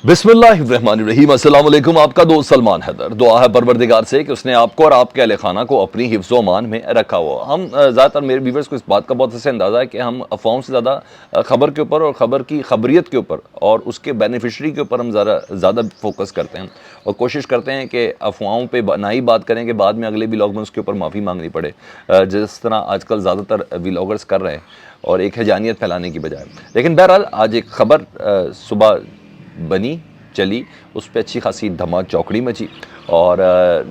बिस्मिल्लाहिर्रहमानिर्रहीम। अस्सलाम वालेकुम। आपका दोस्त सलमान हैदर। दुआ है परवरदिगार से कि उसने आपको और आपके अहले खाना को अपनी हिफ्ज़ व अमान में रखा हुआ। हम ज़्यादातर मेरे व्यूवर्स को इस बात का बहुत अच्छे अंदाज़ा है कि हम अफ़वाहों से ज़्यादा ख़बर के ऊपर और ख़बर की ख़बरियत के ऊपर और उसके बेनिफिशरी के ऊपर हम ज़्यादा फोकस करते हैं और कोशिश करते हैं कि अफ़वाहों पर ना ही बात करें कि बाद में अगले व्लॉग में उसके ऊपर माफ़ी मांगनी पड़े, जिस तरह आजकल ज़्यादातर व्लॉगर्स कर रहे हैं और एक हैजानियत फैलाने की बजाय। लेकिन बहरहाल आज एक ख़बर सुबह बनी चली, उस पर अच्छी खासी धमाक चौकड़ी मची और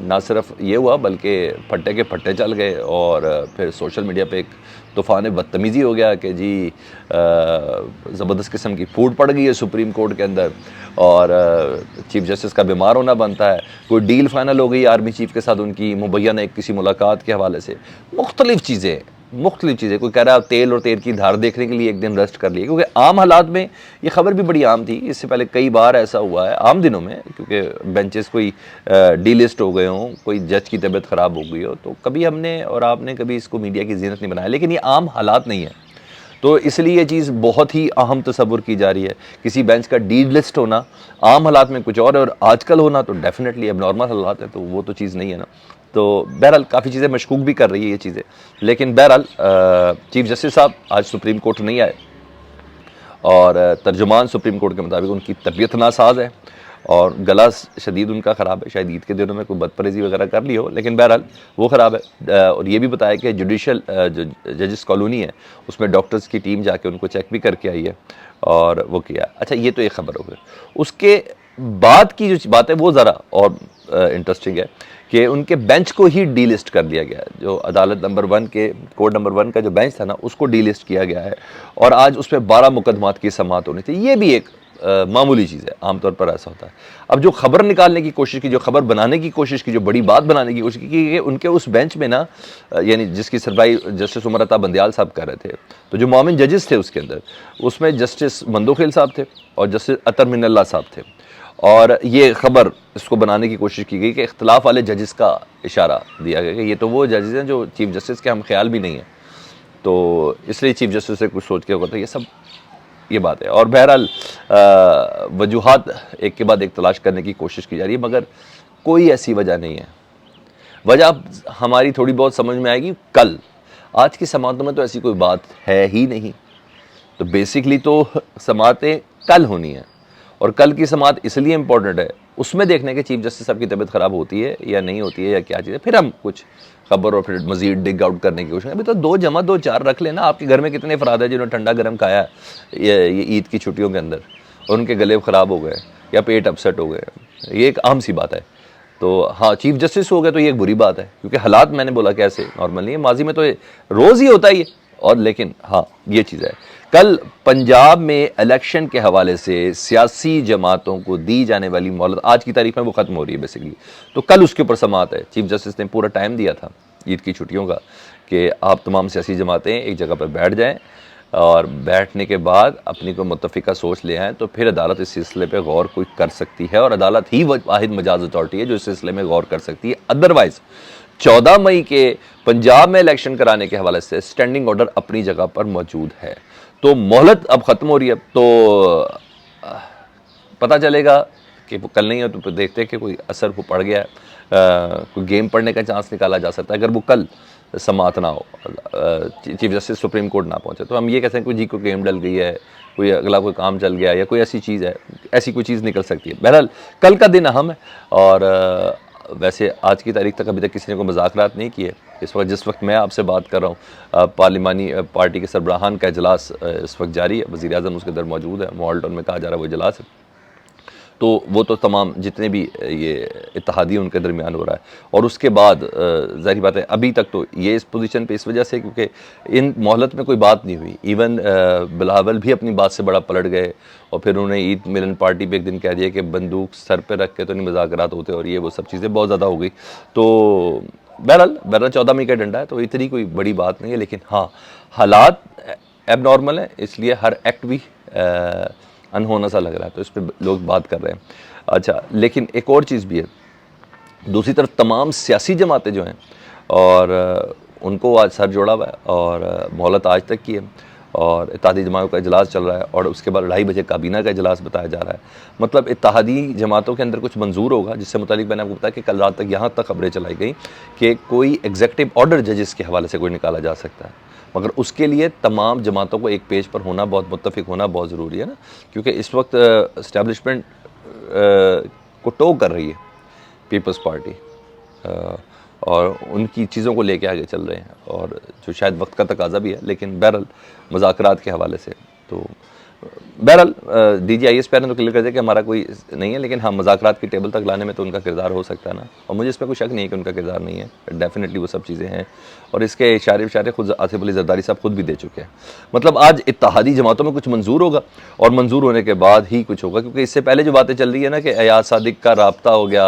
ना सिर्फ ये हुआ बल्कि फट्टे के फट्टे चल गए और फिर सोशल मीडिया पे एक तूफ़ान बदतमीज़ी हो गया कि जी ज़बरदस्त किस्म की फूट पड़ गई है सुप्रीम कोर्ट के अंदर और चीफ जस्टिस का बीमार होना बनता है। कोई डील फाइनल हो गई आर्मी चीफ के साथ उनकी मुबैना एक किसी मुलाकात के हवाले से। मुख्तलिफ चीज़ें कोई कह रहा है तेल और तेल की धार देखने के लिए एक दिन रेस्ट कर लिए, क्योंकि आम हालात में ये खबर भी बड़ी आम थी। इससे पहले कई बार ऐसा हुआ है आम दिनों में, क्योंकि बेंचेस कोई डीलिस्ट हो गए हों, कोई जज की तबीयत ख़राब हो गई हो, तो कभी हमने और आपने कभी इसको मीडिया की ज़ीनत नहीं बनाया। लेकिन ये आम हालात नहीं है, तो इसलिए ये चीज़ बहुत ही अहम तस्वुर की जा रही है। किसी बेंच का डीलिस्ट होना आम हालात में कुछ और आजकल होना तो डेफिनेटली अब नॉर्मल हालात है, तो वो तो चीज़ नहीं है ना। तो बहरहाल काफ़ी चीज़ें मशकूक भी कर रही है ये चीज़ें। लेकिन बहरहाल चीफ जस्टिस साहब आज सुप्रीम कोर्ट नहीं आए और तर्जुमान सुप्रीम कोर्ट के मुताबिक उनकी तबीयत नासाज है और गला शदीद उनका ख़राब है। शायद ईद के दिनों में कोई बदपरहेज़ी वगैरह कर ली हो, लेकिन बहरहाल वो ख़राब है। और ये भी बताया कि जुडिशल जो जजिस कॉलोनी है उसमें डॉक्टर्स की टीम जाके उनको चेक भी करके आई है और वो किया। अच्छा, ये तो एक ख़बर हो गई। उसके बाद की जो बात है वो ज़रा और इंटरेस्टिंग है कि उनके बेंच को ही डीलिस्ट कर दिया गया है। जो अदालत नंबर 1 के कोर्ट नंबर 1 का जो बेंच था ना, उसको डीलिस्ट किया गया है और आज उस पर 12 मुकदमात की समाअत होनी थी। ये भी एक मामूली चीज़ है, आमतौर पर ऐसा होता है। अब जो खबर निकालने की कोशिश की, जो खबर बनाने की कोशिश की, जो बड़ी बात बनाने की कोशिश की कि उनके उस बेंच में ना, यानी जिसकी सरबराही जस्टिस उमर अता बंदयाल साहब कर रहे थे, तो जो मोमिन जजेस थे उसके अंदर, उसमें जस्टिस मंदोखेल साहब थे और जस्टिस अतर मिनल्ला साहब थे। और ये खबर इसको बनाने की कोशिश की गई कि इख्तलाफ वाले जजेस का इशारा दिया गया कि ये तो वो जजेस हैं जो चीफ जस्टिस के हम ख्याल भी नहीं है, तो इसलिए चीफ जस्टिस से कुछ सोच के होगा। तो ये सब ये बात है और बहरहाल वजूहात एक के बाद एक तलाश करने की कोशिश की जा रही है, मगर कोई ऐसी वजह नहीं है। वजह हमारी थोड़ी बहुत समझ में आएगी कल। आज की समाअतों में तो ऐसी कोई बात है ही नहीं, तो बेसिकली तो समाअतें कल होनी है और कल की समाअत इसलिए इंपॉर्टेंट है, उसमें देखने के चीफ जस्टिस साहब की तबीयत ख़राब होती है या नहीं होती है या क्या चीज़ है, फिर हम कुछ खबर और फिर मजीद डिग आउट करने की कोशिश। अभी तो 2 जमा 2 4 रख लेना। आपके घर में कितने अफराद हैं जिन्होंने ठंडा गर्म खाया ये ईद की छुट्टियों के अंदर और उनके गले ख़राब हो गए या पेट अपसेट हो गए? ये एक आम सी बात है। तो हाँ, चीफ जस्टिस हो गए तो ये एक बुरी बात है, क्योंकि हालात मैंने बोला कैसे नॉर्मल नहीं है, माजी में तो रोज़ ही होता ही है। और लेकिन हाँ, ये चीज़ है, कल पंजाब में इलेक्शन के हवाले से सियासी जमातों को दी जाने वाली मोहलत आज की तारीख में वो ख़त्म हो रही है बेसिकली। तो कल उसके ऊपर समाअत है। चीफ जस्टिस ने पूरा टाइम दिया था ईद की छुट्टियों का कि आप तमाम सियासी जमातें एक जगह पर बैठ जाएं और बैठने के बाद अपनी को मुत्तफ़िका सोच ले आएँ, तो फिर अदालत इस सिलसिले पे गौर कोई कर सकती है और अदालत ही वाहिद मजाज अथॉरिटी है जो इस सिलसिले में गौर कर सकती है। अदरवाइज़ 14 मई के पंजाब में इलेक्शन कराने के हवाले से स्टैंडिंग ऑर्डर अपनी जगह पर मौजूद है। तो मोहलत अब ख़त्म हो रही है, तो पता चलेगा कि वो कल नहीं है, तो फिर देखते हैं कि कोई असर वो पड़ गया है, कोई गेम पड़ने का चांस निकाला जा सकता है अगर वो कल समाअत ना हो, चीफ जस्टिस सुप्रीम कोर्ट ना पहुंचे। तो हम ये कहते हैं कि जी कोई गेम डल गई है, कोई अगला कोई काम चल गया या कोई ऐसी चीज़ है, ऐसी कोई चीज़ निकल सकती है। बहरहाल कल का दिन अहम है और वैसे आज की तारीख तक अभी तक किसी ने कोई मुज़ाकरात नहीं किए। इस वक्त जिस वक्त मैं आपसे बात कर रहा हूँ, पार्लिमानी पार्टी के सरबराहान का इजलास इस वक्त जारी है। वज़ीर आज़म उसके अंदर मौजूद है, मॉल्टन में कहा जा रहा है वो इजलास है। तो वो तो तमाम जितने भी ये इत्तेहादी उनके दरमियान हो रहा है और उसके बाद ज़ाहिर बात है अभी तक तो ये इस पोजीशन पे इस वजह से क्योंकि इन मोहलत में कोई बात नहीं हुई। इवन बिलावल भी अपनी बात से बड़ा पलट गए और फिर उन्होंने ईद मिलन पार्टी पे एक दिन कह दिया कि बंदूक सर पे रख के तो नहीं मुज़ाकरात होते और ये वो सब चीज़ें बहुत ज़्यादा हो गई। तो बहरहाल 14 मई का डंडा है, तो इतनी कोई बड़ी बात नहीं है। लेकिन हाँ, हालात एब नॉर्मल है, इसलिए हर एक्ट भी अनहोना सा लग रहा है, तो इस पर लोग बात कर रहे हैं। अच्छा, लेकिन एक और चीज़ भी है, दूसरी तरफ तमाम सियासी जमातें जो हैं और उनको आज सर जोड़ा हुआ है और मोहलत आज तक की है और इत्तेहादी जमातों का इजलास चल रहा है और उसके बाद 2:30 बजे काबीना का इजलास बताया जा रहा है। मतलब इत्तेहादी जमातों के अंदर कुछ मंजूर होगा, जिससे मुतालिक मैंने आपको बताया कि कल रात तक यहाँ तक खबरें चलाई गई कि कोई एग्जीक्यूटिव ऑर्डर जजेस के हवाले से कोई निकाला जा सकता है, मगर उसके लिए तमाम जमातों को एक पेज पर होना, बहुत मुत्तफिक होना बहुत ज़रूरी है ना, क्योंकि इस वक्त इस्टेब्लिशमेंट को टो कर रही है पीपल्स पार्टी और उनकी चीज़ों को लेके आगे चल रहे हैं, और जो शायद वक्त का तकाजा भी है, लेकिन बहरहाल मुज़ाकरात के हवाले से तो बहरहाल DGIS पैर ने तो क्लियर कर दिया कि हमारा कोई नहीं है, लेकिन हाँ मुज़ाकरात की टेबल तक लाने में तो उनका किरदार हो सकता है ना, और मुझे इस पर कोई शक नहीं है कि उनका किरदार नहीं है, डेफिनेटली वो सब चीज़ें हैं, और इसके इशारे खुद आसिफ अली जरदारी साहब खुद भी दे चुके हैं। मतलब आज इत्तेहादी जमातों में कुछ मंजूर होगा और मंजूर होने के बाद ही कुछ होगा, क्योंकि इससे पहले जो बातें चल रही है ना कि अयाज सादिक का रब्ता हो गया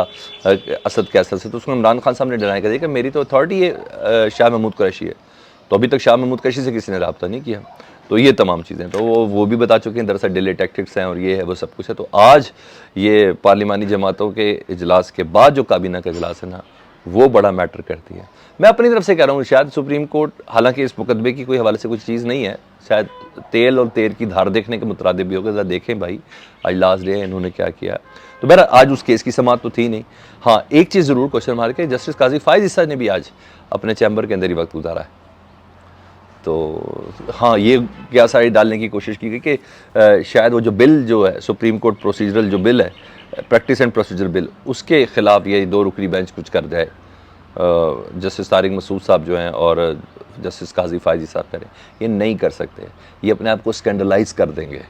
असद कैसर से, तो उसमें इमरान खान साहब ने डिनाई कर दिया कि मेरी तो अथॉरिटी है शाह महमूद कुरैशी है, तो अभी तक शाह महमूद कुरैशी से किसी ने रब्ता नहीं किया। तो ये तमाम चीज़ें तो वो भी बता चुके हैं, दरअसल डिले टैक्टिक्स हैं और ये है वो सब कुछ है। तो आज ये पार्लिमानी जमातों के इजलास के बाद जो काबीना का इजलास है ना, वो बड़ा मैटर करती है। मैं अपनी तरफ से कह रहा हूँ, शायद सुप्रीम कोर्ट, हालांकि इस मुकदमे की कोई हवाले से कुछ चीज़ नहीं है, शायद तेल और तेल की धार देखने के मुतरादिफ भी होगा, ज़रा देखें भाई आज लास्ट डे इन्होंने क्या किया। तो बहर आज उस केस की समात तो थी नहीं। हाँ, एक चीज़ ज़रूर क्वेश्चन मार्क है, जस्टिस काजी फायज़ ईसा ने भी आज अपने चैम्बर के अंदर ही वक्त गुजारा है। तो हाँ, ये क्या सारी डालने की कोशिश की गई कि शायद वो जो बिल जो है सुप्रीम कोर्ट प्रोसीजरल जो बिल है, प्रैक्टिस एंड प्रोसीजर बिल, उसके ख़िलाफ़ ये 2 रुकनी बेंच कुछ कर जाए, जस्टिस तारिक मसूद साहब जो हैं और जस्टिस काजी फायज़ी साहब करें, ये नहीं कर सकते, ये अपने आप को स्कैंडलाइज कर देंगे,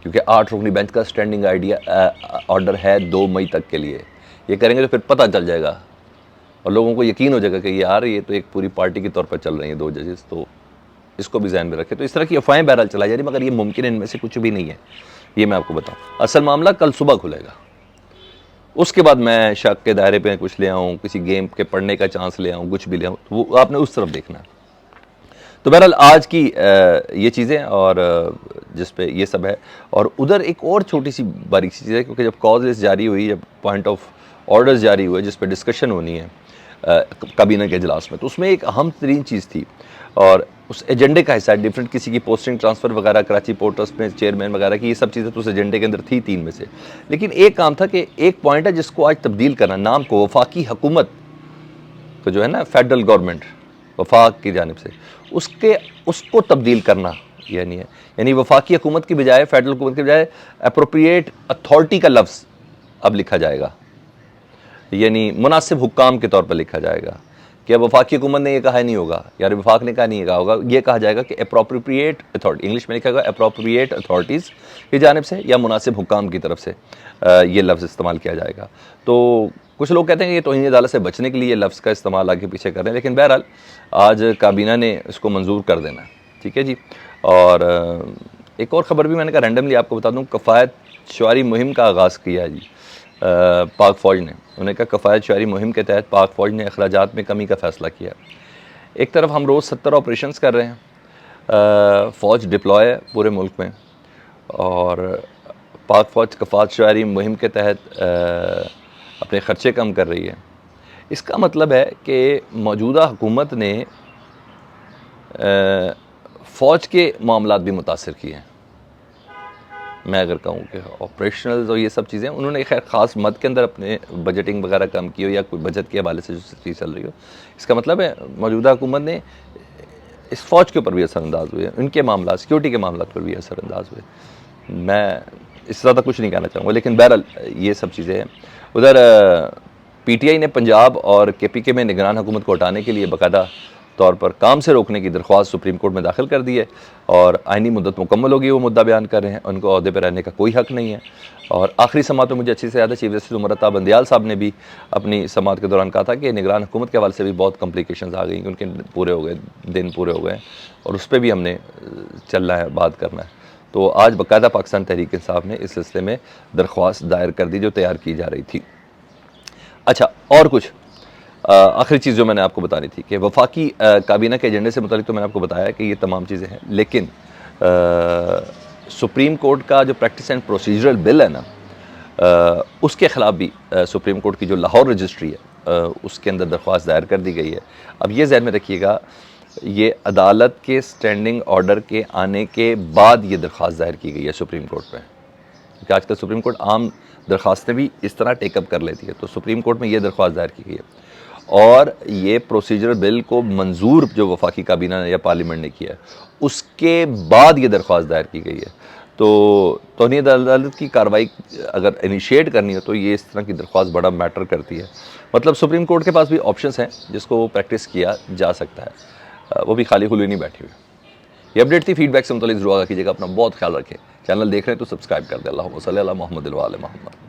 क्योंकि 8 रुकनी बेंच का स्टैंडिंग ऑर्डर है 2 मई तक के लिए। ये करेंगे तो फिर पता चल जाएगा और लोगों को यकीन हो जाएगा कि यार ये तो एक पूरी पार्टी के तौर पर चल रही हैं 2 जजेस, तो इसको भी ज़हन में रखें। तो इस तरह की अफवाहें बहरहाल चलाई जा रही, मगर ये मुमकिन इनमें से कुछ भी नहीं है, ये मैं आपको बताऊं। असल मामला कल सुबह खुलेगा, उसके बाद मैं शक के दायरे पे कुछ ले आऊँ, किसी गेम के पढ़ने का चांस ले आऊँ, कुछ भी ले आऊँ, तो वो आपने उस तरफ देखना है। तो बहरहाल आज की ये चीज़ें और जिस पे ये सब है, और उधर एक और छोटी सी बारीक सी चीज़ है, क्योंकि जब कॉज लिस्ट जारी हुई, जब पॉइंट ऑफ ऑर्डर्स जारी हुए जिस पर डिस्कशन होनी है काबीना के इजलास में, तो उसमें एक अहम तरीन चीज़ थी और उस एजेंडे का हिस्सा डिफरेंट किसी की पोस्टिंग ट्रांसफ़र वगैरह, कराची पोर्ट ट्रस्ट में चेयरमैन वगैरह की, ये सब चीज़ें तो उस एजेंडे के अंदर थी 3 में से, लेकिन एक काम था कि एक पॉइंट है जिसको आज तब्दील करना, नाम को वफाकी हुकूमत को जो है ना फेडरल गवर्नमेंट वफाक की जानिब से, उसको तब्दील करना, यानी वफाकी हुकूमत की बजाय, फेडरल हुकूमत की बजाय अप्रोप्रिएट अथॉरिटी का लफ्ज़ अब लिखा जाएगा, यानी मुनासिब हुक्काम के तौर पर लिखा जाएगा कि अब वफाकी हुकूमत ने यह कहा नहीं होगा, यार वफाक ने कहा नहीं कहा होगा, ये कहा जाएगा कि अप्रोप्रिएट अथॉरिटी, इंग्लिश में लिखा होगा अप्रोप्रिएट अथॉरिटीज़ की जानिब से या मुनासिब हुक्काम की तरफ से ये लफ्ज़ इस्तेमाल किया जाएगा। तो कुछ लोग कहते हैं कि ये तौहीन अदालत से बचने के लिए ये लफ्ज़ का इस्तेमाल आगे पीछे कर रहे हैं, लेकिन बहरहाल आज काबीना ने इसको मंजूर कर देना है, ठीक है जी। और एक और ख़बर भी मैंने कहा रैंडमली आपको बता दूँ, कफ़ायत शुआरी मुहिम का आगाज़ किया है जी पाक फ़ौज ने। उन्होंने कहा कफ़ायत शुआरी मुहिम के तहत पाक फ़ौज ने अखराजात में कमी का फ़ैसला किया। एक तरफ हम रोज़ 70 ऑपरेशंस कर रहे हैं, फ़ौज डिप्लॉय है पूरे मुल्क में, और पाक फ़ौज कफ़ायत शुआरी मुहिम के तहत अपने ख़र्चे कम कर रही है। इसका मतलब है कि मौजूदा हुकूमत ने फ़ौज के मामलात भी मुतासिर किए हैं। मैं अगर कहूँ कि ऑपरेशनल्स और ये सब चीज़ें, उन्होंने खैर ख़ास मद के अंदर अपने बजटिंग वगैरह कम की हो या कोई बजट के हवाले से जो चीज़ चल रही हो, इसका मतलब है मौजूदा हुकूमत ने इस फ़ौज के ऊपर भी असरअंदाज हुए, उनके मामला सिक्योरिटी के मामला पर भी असरअंदाज हुए। मैं इससे ज़्यादा कुछ नहीं कहना चाहूँगा, लेकिन बहरहाल ये सब चीज़ें हैं। उधर PTI ने पंजाब और KPK में निगरान हुकूमत को हटाने के लिए बाकायदा तौर पर काम से रोकने की दरख्वास्त सुप्रीम कोर्ट में दाखिल कर दी है, और आइनी मुद्दत मुकम्मल होगी, वो मुद्दा बयान कर रहे हैं, उनको अहदे पर रहने का कोई हक़ नहीं है। और आखिरी समात में मुझे अच्छी से याद है, चीफ जस्टिस उमर अता बंदियाल साहब ने भी अपनी समात के दौरान कहा था कि निगरान हुकूमत के हवाले से भी बहुत कॉम्प्लिकेशंस आ गई, उनके पूरे हो गए, दिन पूरे हो गए, और उस पर भी हमने चलना है, बात करना है। तो आज बाकायदा पाकिस्तान तहरीक इंसाफ ने इस सिलसिले में दरख्वास्त दायर कर दी जो तैयार की जा रही थी। अच्छा, और कुछ आखिरी चीज़ जो मैंने आपको बतानी थी कि वफाकी काबीना के एजेंडे से मुतालिक तो मैंने आपको बताया कि ये तमाम चीज़ें हैं, लेकिन सुप्रीम कोर्ट का जो प्रैक्टिस एंड प्रोसीजरल बिल है ना, उसके ख़िलाफ़ भी सुप्रीम कोर्ट की जो लाहौर रजिस्ट्री है उसके अंदर दरख्वास्त दायर कर दी गई है। अब ये ज़हन में रखिएगा, ये अदालत के स्टैंडिंग ऑर्डर के आने के बाद ये दरख्वास्त दायर की गई है सुप्रीम कोर्ट में, क्योंकि आजकल सुप्रीम कोर्ट आम दरख्वास्तें भी इस तरह टेकअप कर लेती है। तो सुप्रीम कोर्ट में ये दरख्वास्त दायर की गई है और ये प्रोसीजरल बिल को मंजूर जो वफाकी काबीना ने या पार्लियामेंट ने किया है उसके बाद ये दरख्वास्त दायर की गई है। तो तौहीन अदालत की कार्रवाई अगर इनिशिएट करनी हो तो ये इस तरह की दरख्वास्त बड़ा मैटर करती है। मतलब सुप्रीम कोर्ट के पास भी ऑप्शंस हैं जिसको वो प्रैक्टिस किया जा सकता है, वो भी खाली खुली नहीं बैठी हुई। ये अपडेट थी, फीडबैक से मुतल्लिक ज़रूर आगा कीजिएगा। अपना बहुत ख्याल रखें। चैनल देख रहे हैं तो सब्सक्राइब कर दें। अल्लाहुम्मा सल्ली अला मुहम्मद व आले मुहम्मद।